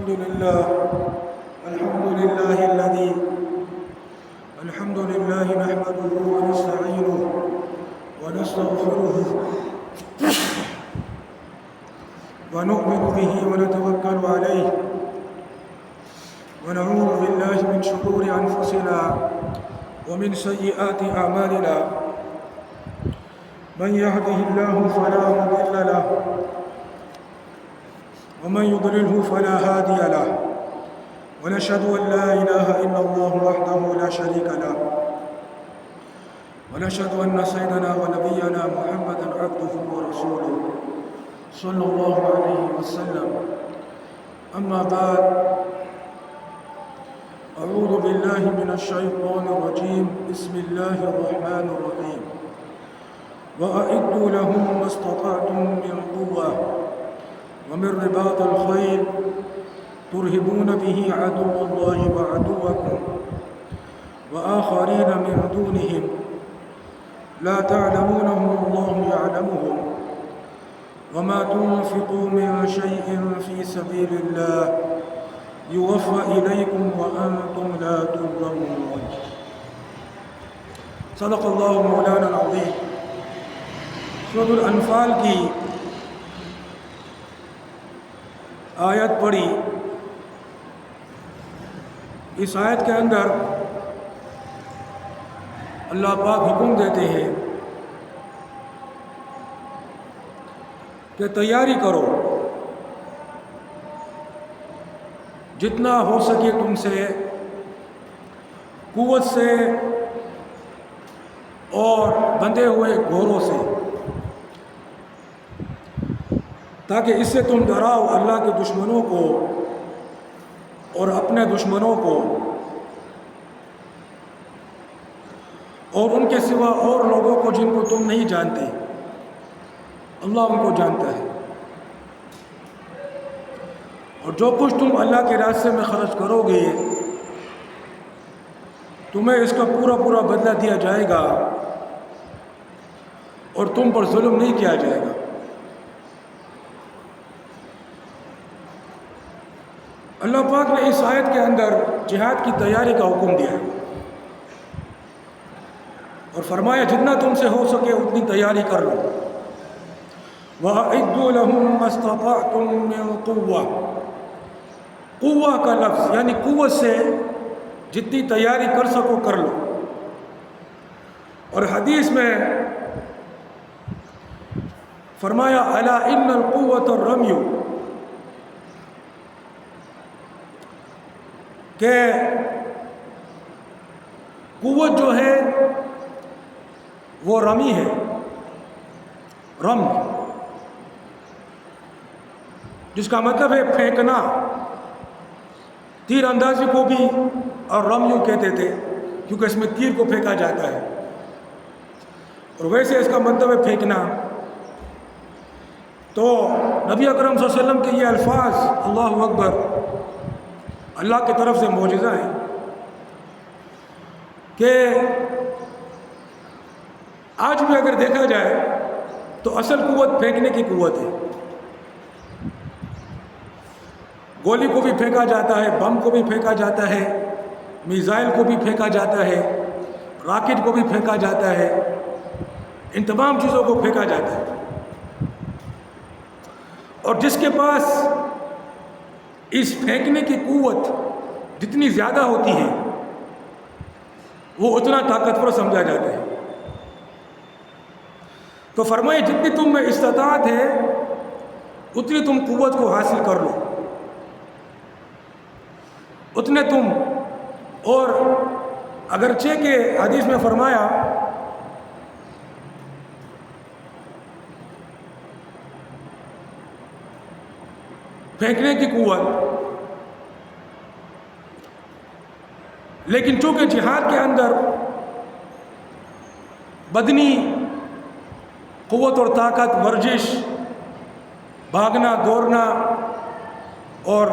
الحمد لله نحمده ونستعينه ونستغفره ونؤمن به ونتوكل عليه ونعوذ بالله من شرور أنفسنا ومن سيئات أعمالنا من يهده الله فلا مضل له ومن يضلله فلا هادي له ونشهد أن لا إله إلا الله وحده لا شريك له ونشهد أن سيدنا ونبينا محمدا عبده ورسوله صلى الله عليه وسلم. أما بعد، أعوذ بالله من الشيطان الرجيم. بسم الله الرحمن الرحيم. وأعدوا لهم ما استطعتم من قوة ومن رباط الخيل ترهبون به عدو الله وعدوكم وآخرين من دونهم لا تعلمونهم الله يعلمهم وما تنفقوا من شيء في سبيل الله يوفى إليكم وأنتم لا تظلمون. صدق اللہ مولانا العظیم. سورۃ الانفال کی آیت پڑھی. اس آیت کے اندر اللہ پاک حکم دیتے ہیں کہ تیاری کرو، جتنا ہو سکے تم سے قوت سے اور بندھے ہوئے گھوڑوں سے، تاکہ اس سے تم ڈراؤ اللہ کے دشمنوں کو اور اپنے دشمنوں کو، اور ان کے سوا اور لوگوں کو جن کو تم نہیں جانتے. اللہ ان کو جانتا ہے. اور جو کچھ تم اللہ کے راستے میں خرچ کرو گے تمہیں اس کا پورا پورا بدلہ دیا جائے گا اور تم پر ظلم نہیں کیا جائے گا. اللہ پاک نے اس آیت کے اندر جہاد کی تیاری کا حکم دیا اور فرمایا جتنا تم سے ہو سکے اتنی تیاری کر لو. وَأَعِدُّوا لَهُم مَّا اسْتَطَعْتُم مِّن قُوَّةٍ. قوہ کا لفظ یعنی قوت سے جتنی تیاری کر سکو کر لو. اور حدیث میں فرمایا الا ان القوة الرمی، کہ قوت جو ہے وہ رمی ہے. رم جس کا مطلب ہے پھینکنا. تیر اندازی کو بھی اور رمیوں کہتے تھے کیونکہ اس میں تیر کو پھینکا جاتا ہے، اور ویسے اس کا مطلب ہے پھینکنا. تو نبی اکرم صلی اللہ علیہ وسلم کے یہ الفاظ اللہ اکبر اللہ کی طرف سے معجزہ ہیں کہ آج بھی اگر دیکھا جائے تو اصل قوت پھینکنے کی قوت ہے. گولی کو بھی پھینکا جاتا ہے، بم کو بھی پھینکا جاتا ہے، میزائل کو بھی پھینکا جاتا ہے، راکٹ کو بھی پھینکا جاتا ہے، ان تمام چیزوں کو پھینکا جاتا ہے. اور جس کے پاس اس پھینکنے کی قوت جتنی زیادہ ہوتی ہے وہ اتنا طاقتور سمجھا جاتا ہے. تو فرمائے جتنی تم میں استطاعت ہے اتنی تم قوت کو حاصل کر لو، اتنے تم. اور اگرچہ کہ حدیث میں فرمایا پھینکنے کی قوت، لیکن چونکہ جہاد کے اندر بدنی قوت اور طاقت، ورزش، بھاگنا دوڑنا اور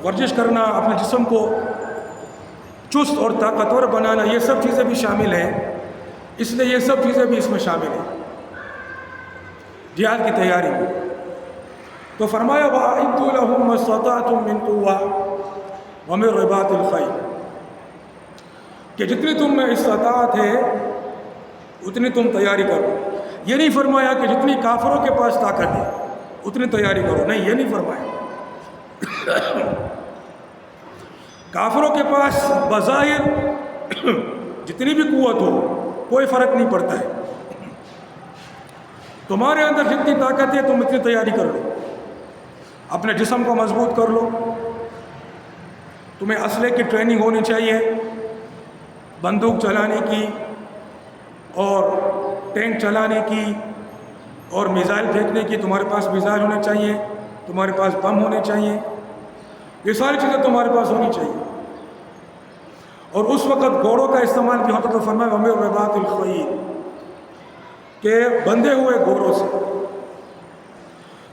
ورزش کرنا، اپنے جسم کو چست اور طاقتور بنانا، یہ سب چیزیں بھی شامل ہیں. اس لیے یہ سب چیزیں بھی اس میں شامل ہیں جہاد کی تیاری میں. تو فرمایا وَأَعِدُّوا لَهُم مَّا اسْتَطَعْتُم مِّن قُوَّةٍ وَمِن رِّبَاطِ الْخَيْلِ، کہ جتنی تم میں استطاعت ہے اتنی تم تیاری کرو. یہ نہیں فرمایا کہ جتنی کافروں کے پاس طاقت ہے اتنی تیاری کرو، نہیں، یہ نہیں فرمایا. کافروں کے پاس بظاہر جتنی بھی قوت ہو کوئی فرق نہیں پڑتا ہے. تمہارے اندر جتنی طاقت ہے تم اتنی تیاری کر لو، اپنے جسم کو مضبوط کر لو. تمہیں اسلحے کی ٹریننگ ہونی چاہیے، بندوق چلانے کی اور ٹینک چلانے کی اور میزائل پھینکنے کی. تمہارے پاس میزائل ہونے چاہیے، تمہارے پاس بم ہونے چاہیے، یہ ساری چیزیں تمہارے پاس ہونی چاہیے. اور اس وقت گھوڑوں کا استعمال بھی ہوتا. تو فرمایا وَمِن رِّبَاطِ الْخَيْلِ، کہ بندھے ہوئے گھوڑوں سے،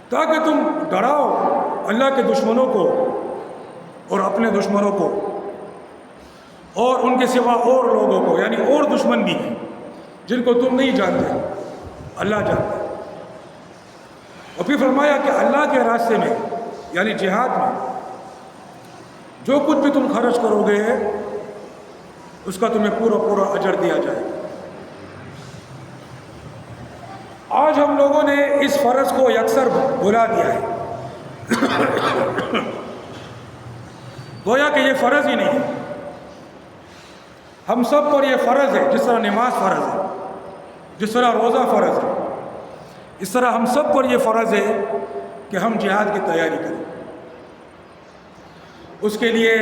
تاکہ تم ڈراؤ اللہ کے دشمنوں کو اور اپنے دشمنوں کو اور ان کے سوا اور لوگوں کو، یعنی اور دشمن بھی ہیں جن کو تم نہیں جانتے، اللہ جانتا ہے. اور پھر فرمایا کہ اللہ کے راستے میں یعنی جہاد میں جو کچھ بھی تم خرچ کرو گے اس کا تمہیں پورا پورا اجر دیا جائے گا. آج ہم لوگوں نے اس فرض کو یکسر بھلا دیا ہے، گویا کہ یہ فرض ہی نہیں ہے. ہم سب پر یہ فرض ہے، جس طرح نماز فرض ہے، جس طرح روزہ فرض ہے، اس طرح ہم سب پر یہ فرض ہے کہ ہم جہاد کی تیاری کریں. اس کے لیے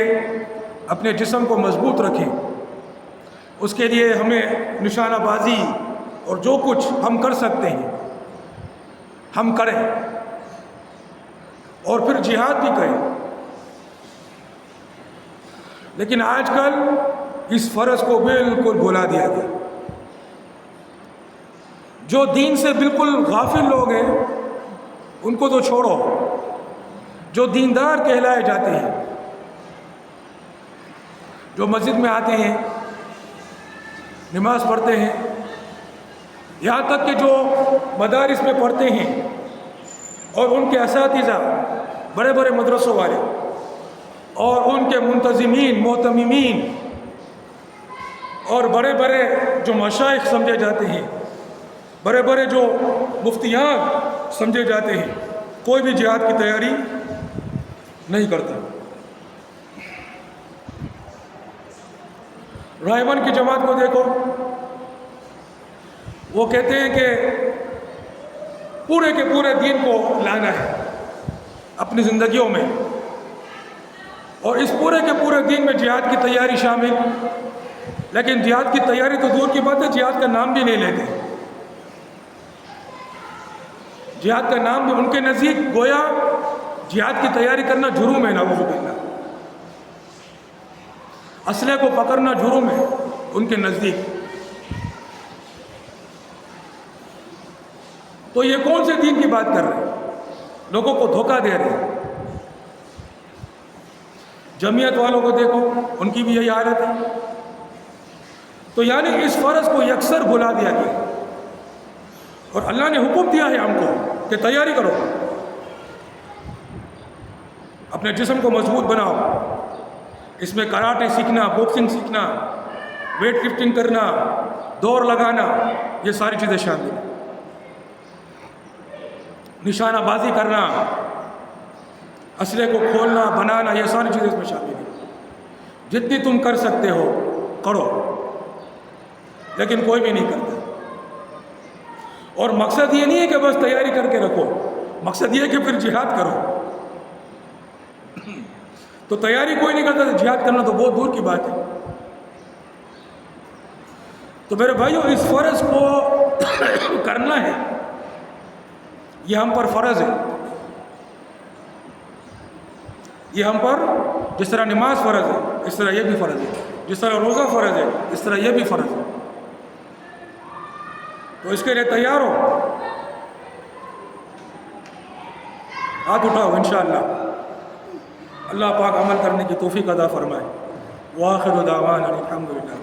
اپنے جسم کو مضبوط رکھیں، اس کے لیے ہمیں نشانہ بازی اور جو کچھ ہم کر سکتے ہیں ہم کریں، اور پھر جہاد بھی کریں. لیکن آج کل اس فرض کو بالکل بھلا دیا گیا. جو دین سے بالکل غافل لوگ ہیں ان کو تو چھوڑو، جو دیندار کہلائے جاتے ہیں، جو مسجد میں آتے ہیں، نماز پڑھتے ہیں، یہاں تک کہ جو مدارس میں پڑھتے ہیں اور ان کے اساتذہ بڑے بڑے مدرسوں والے اور ان کے منتظمین محتممین اور بڑے بڑے جو مشائخ سمجھے جاتے ہیں، بڑے بڑے جو مفتیان سمجھے جاتے ہیں، کوئی بھی جہاد کی تیاری نہیں کرتا. رائمن کی جماعت کو دیکھو، وہ کہتے ہیں کہ پورے کے پورے دین کو لانا ہے اپنی زندگیوں میں، اور اس پورے کے پورے دین میں جہاد کی تیاری شامل. لیکن جہاد کی تیاری تو دور کی بات ہے، جہاد کا نام بھی نہیں لیتے. جہاد کا نام بھی ان کے نزدیک گویا جہاد کی تیاری کرنا جرم ہے، نعوذ باللہ. اسلحے کو پکڑنا جرم ہے ان کے نزدیک. تو یہ کون سے دین کی بات کر رہے ہیں؟ لوگوں کو دھوکہ دے رہے ہیں. جمعیت والوں کو دیکھو، ان کی بھی یہی حالت ہے. تو یعنی اس فرض کو یکسر بھلا دیا گیا، اور اللہ نے حکم دیا ہے ہم کو کہ تیاری کرو، اپنے جسم کو مضبوط بناؤ. اس میں کراٹے سیکھنا، باکسنگ سیکھنا، ویٹ لفٹنگ کرنا، دوڑ لگانا، یہ ساری چیزیں شامل ہیں. نشانہ بازی کرنا، اسلحے کو کھولنا بنانا، یہ ساری چیزیں اس میں شامل ہیں. جتنی تم کر سکتے ہو کرو، لیکن کوئی بھی نہیں کرتا. اور مقصد یہ نہیں ہے کہ بس تیاری کر کے رکھو، مقصد یہ ہے کہ پھر جہاد کرو. تو تیاری کوئی نہیں کرتا تو جہاد کرنا تو بہت دور کی بات ہے. تو میرے بھائیوں، اس فرض کو کرنا ہے، یہ ہم پر فرض ہے. یہ ہم پر، جس طرح نماز فرض ہے اس طرح یہ بھی فرض ہے، جس طرح روزہ فرض ہے اس طرح یہ بھی فرض ہے. تو اس کے لیے تیار ہو، ہاتھ اٹھاؤ. انشاءاللہ اللہ پاک عمل کرنے کی توفیق عطا فرمائے. وآخر دعوانا الحمدللہ.